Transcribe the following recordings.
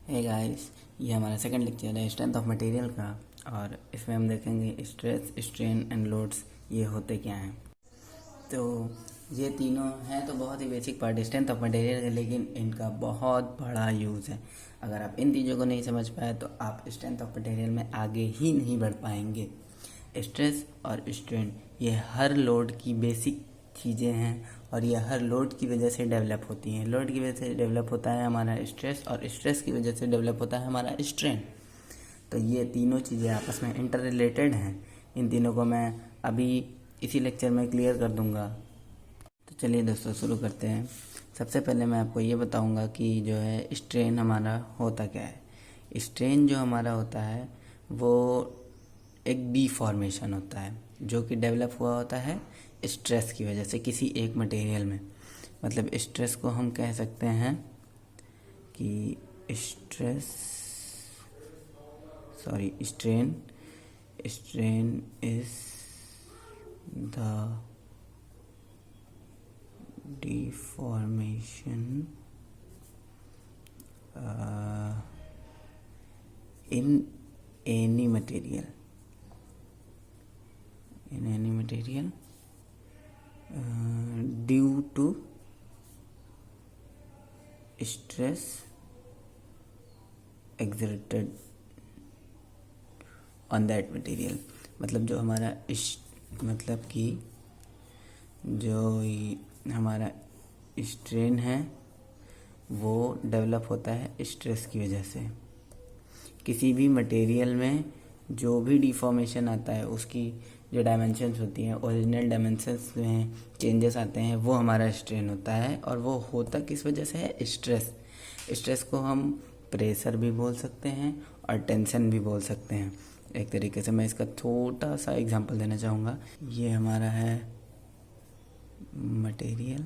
Hey guys, ये हमारा second lecture है स्ट्रेंथ ऑफ मटेरियल का। और इसमें हम देखेंगे स्ट्रेस, स्ट्रेन एंड लोड्स ये होते क्या हैं। तो ये तीनों हैं तो बहुत ही basic part strength of material है, लेकिन इनका बहुत बड़ा यूज़ है। अगर आप इन चीज़ों को नहीं समझ पाए तो आप स्ट्रेंथ ऑफ मटेरियल में आगे ही नहीं बढ़ पाएंगे। स्ट्रेस और स्ट्रेन ये हर लोड की बेसिक चीज़ें हैं और ये हर लोड की वजह से डेवलप होती हैं। लोड की वजह से डेवलप होता है हमारा स्ट्रेस और स्ट्रेस की वजह से डेवलप होता है हमारा स्ट्रेन। तो ये तीनों चीज़ें आपस में इंटर रिलेटेड हैं। इन तीनों को मैं अभी इसी लेक्चर में क्लियर कर दूंगा। तो चलिए दोस्तों शुरू करते हैं। सबसे पहले मैं आपको ये बताऊंगा कि जो है स्ट्रेन हमारा होता क्या है। स्ट्रेन जो हमारा होता है वो एक डीफॉर्मेशन होता है जो कि डेवलप हुआ होता है स्ट्रेस की वजह से किसी एक मटेरियल में। मतलब स्ट्रेस को हम कह सकते हैं कि strain is the deformation in any material due to stress exerted on that material। मतलब जो हमारा मतलब कि जो हमारा स्ट्रेन है वो डेवलप होता है स्ट्रेस की वजह से। किसी भी मटेरियल में जो भी डिफॉर्मेशन आता है उसकी जो डायमेंशंस होती हैं, ओरिजिनल डायमेंशंस में चेंजेस आते हैं, वो हमारा स्ट्रेन होता है। और वो होता किस वजह से है? स्ट्रेस। स्ट्रेस को हम प्रेशर भी बोल सकते हैं और टेंशन भी बोल सकते हैं। एक तरीके से मैं इसका छोटा सा एग्जांपल देना चाहूँगा। ये हमारा है मटेरियल,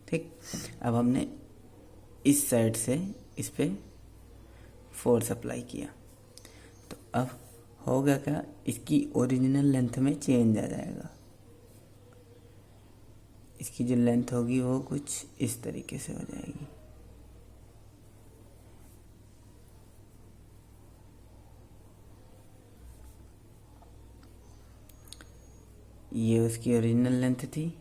ठीक। अब हमने इस साइड से इस पे फोर्स अप्लाई किया तो अब होगा क्या, इसकी ओरिजिनल लेंथ में चेंज आ जाएगा। इसकी जो लेंथ होगी वो कुछ इस तरीके से हो जाएगी। ये उसकी ओरिजिनल लेंथ थी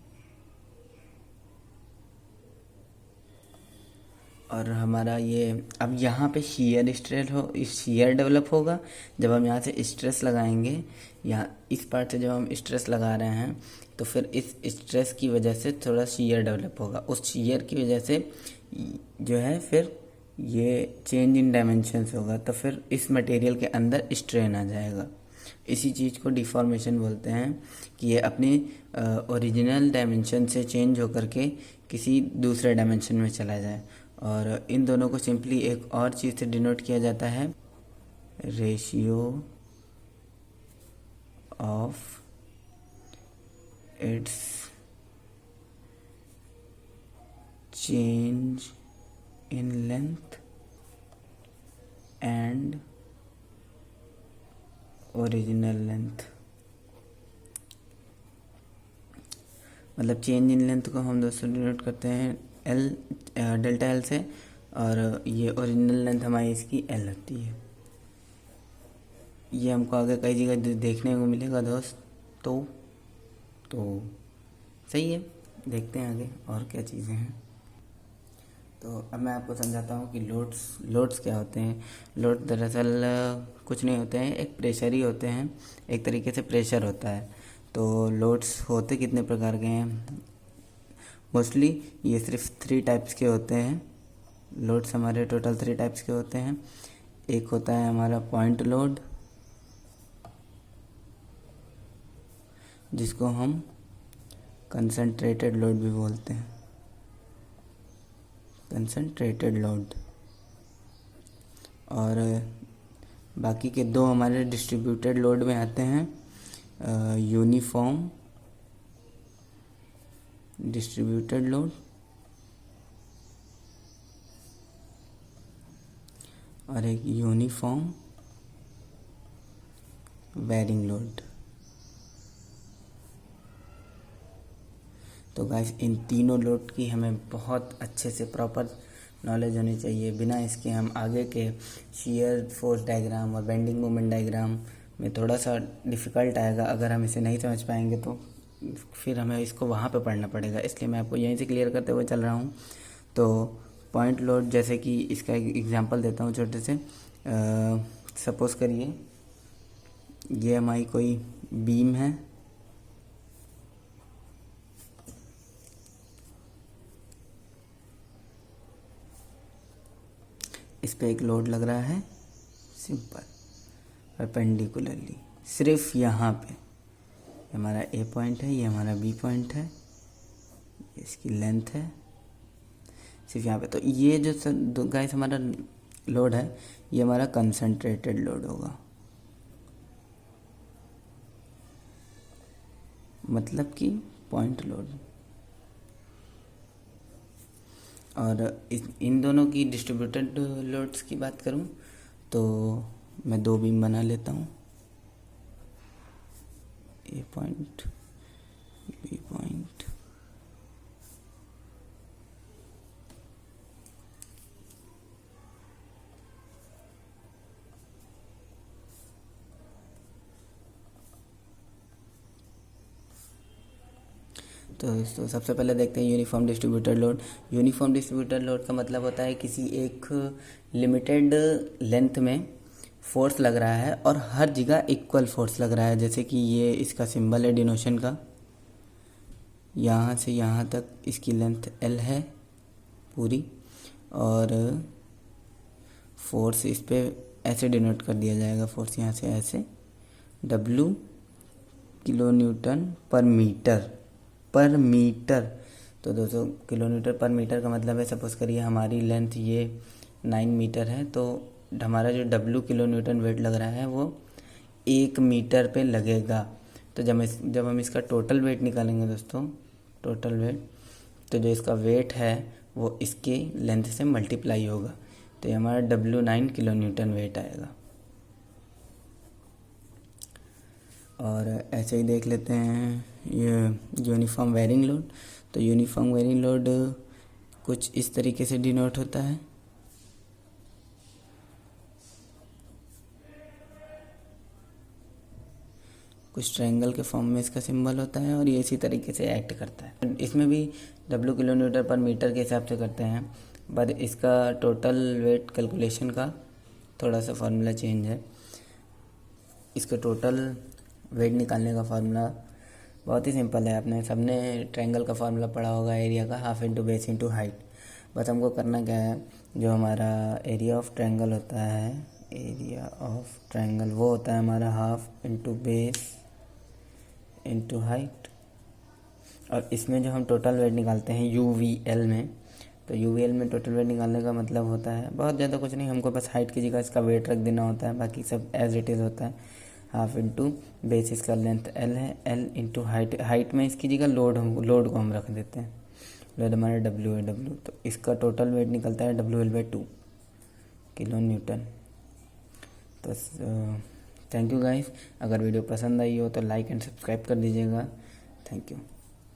और हमारा ये अब यहाँ पे शीयर डेवलप होगा जब हम यहाँ से स्ट्रेस लगाएंगे। यहाँ इस पार्ट से जब हम स्ट्रेस लगा रहे हैं तो फिर इस स्ट्रेस की वजह से थोड़ा शीयर डेवलप होगा। उस शीयर की वजह से जो है फिर ये चेंज इन डायमेंशंस होगा तो फिर इस मटेरियल के अंदर स्ट्रेन आ जाएगा। इसी चीज़ को डिफॉर्मेशन बोलते हैं कि ये अपनी ओरिजिनल डायमेंशन से चेंज होकर के किसी दूसरे डायमेंशन में चला जाए। और इन दोनों को सिंपली एक और चीज़ से डिनोट किया जाता है, ratio of its change in length and original length. मतलब चेंज इन लेंथ को हम दोस्तों डिनोट करते हैं एल, डेल्टा एल से, और ये ओरिजिनल लेंथ हमारी इसकी एल होती है। ये हमको आगे कई जगह देखने को मिलेगा दोस्त। तो सही है, देखते हैं आगे और क्या चीज़ें हैं। तो अब मैं आपको समझाता हूँ कि लोड्स क्या होते हैं। लोड दरअसल कुछ नहीं होते हैं, एक प्रेशर ही होते हैं, एक तरीके से प्रेशर होता है। तो लोड्स होते कितने प्रकार के हैं? मोस्टली ये सिर्फ 3 टाइप्स के होते हैं। लोड्स हमारे टोटल 3 टाइप्स के होते हैं। एक होता है हमारा पॉइंट लोड, जिसको हम कंसंट्रेटेड लोड भी बोलते हैं, कंसंट्रेटेड लोड। और बाकी के 2 हमारे डिस्ट्रीब्यूटेड लोड में आते हैं, यूनिफॉर्म डिस्ट्रीब्यूटेड लोड और एक यूनिफॉर्म बेयरिंग लोड। तो गाइस इन तीनों लोड की हमें बहुत अच्छे से प्रॉपर नॉलेज होनी चाहिए, बिना इसके हम आगे के शियर फोर्स डायग्राम और बेंडिंग मोमेंट डायग्राम में थोड़ा सा डिफ़िकल्ट आएगा। अगर हम इसे नहीं समझ पाएंगे तो फिर हमें इसको वहाँ पे पढ़ना पड़ेगा, इसलिए मैं आपको यहीं से क्लियर करते हुए चल रहा हूँ। तो पॉइंट लोड, जैसे कि इसका एक एग्जांपल देता हूँ छोटे से। सपोज़ करिए ये हमारी कोई बीम है, इस पे एक लोड लग रहा है सिंपल परपेंडिकुलरली, सिर्फ यहाँ पे। हमारा ए पॉइंट है, ये हमारा बी पॉइंट है, इसकी लेंथ है सिर्फ यहाँ पे। तो ये जो गाइस हमारा लोड है, ये हमारा कंसंट्रेटेड लोड होगा, मतलब कि पॉइंट लोड। और इन दोनों की डिस्ट्रीब्यूटेड लोड्स की बात करूँ तो मैं दो बीम बना लेता हूँ, ए पॉइंट बी पॉइंट। तो दोस्तों सबसे पहले देखते हैं uniform distributed load. Uniform distributed load का मतलब होता है किसी एक लिमिटेड लेंथ में फोर्स लग रहा है और हर जगह इक्वल फोर्स लग रहा है। जैसे कि ये इसका सिंबल है डिनोशन का, यहाँ से यहाँ तक इसकी लेंथ L है पूरी, और फोर्स इस पे ऐसे डिनोट कर दिया जाएगा, फोर्स यहाँ से ऐसे W किलो न्यूटन पर मीटर। तो दोस्तों किलो न्यूटन पर मीटर का मतलब है, सपोज़ करिए हमारी लेंथ ये 9 मीटर है, तो हमारा जो W किलो न्यूटन वेट लग रहा है वो 1 मीटर पे लगेगा। तो जब हम इसका टोटल वेट निकालेंगे दोस्तों, टोटल वेट, तो जो इसका वेट है वो इसके लेंथ से मल्टीप्लाई होगा, तो ये हमारा W9 किलो न्यूटन वेट आएगा। और ऐसे ही देख लेते हैं ये यूनिफॉर्म वेयरिंग लोड। तो यूनिफॉर्म वेयरिंग लोड कुछ इस तरीके से डिनोट होता है, कुछ ट्रायंगल के फॉर्म में इसका सिंबल होता है, और ये इसी तरीके से एक्ट करता है। इसमें भी W किलो न्यूटन पर मीटर के हिसाब से करते हैं, पर इसका टोटल वेट कैलकुलेशन का थोड़ा सा फार्मूला चेंज है। इसका टोटल वेट निकालने का फार्मूला बहुत ही सिंपल है। आपने सबने ट्रायंगल का फार्मूला पढ़ा होगा, एरिया का half into base into height. बस हमको करना क्या है, जो हमारा एरिया ऑफ ट्रायंगल होता है, एरिया ऑफ ट्रायंगल वो होता है हमारा half into base into height. और इसमें जो हम टोटल वेट निकालते हैं UVL में, तो UVL में टोटल वेट निकालने का मतलब होता है बहुत ज़्यादा कुछ नहीं, हमको बस हाइट की जगह इसका वेट रख देना होता है, बाकी सब एज इट इज़ होता है। हाफ इंटू बेस, इसका लेंथ L है, L इंटू हाइट में इसकी जगह लोड को हम रख देते हैं, लोड हमारा W है, W। तो इसका टोटल वेट निकलता है WL/2 किलो न्यूटन। तो थैंक यू गाइस, अगर वीडियो पसंद आई हो तो लाइक एंड सब्सक्राइब कर दीजिएगा। Thank you.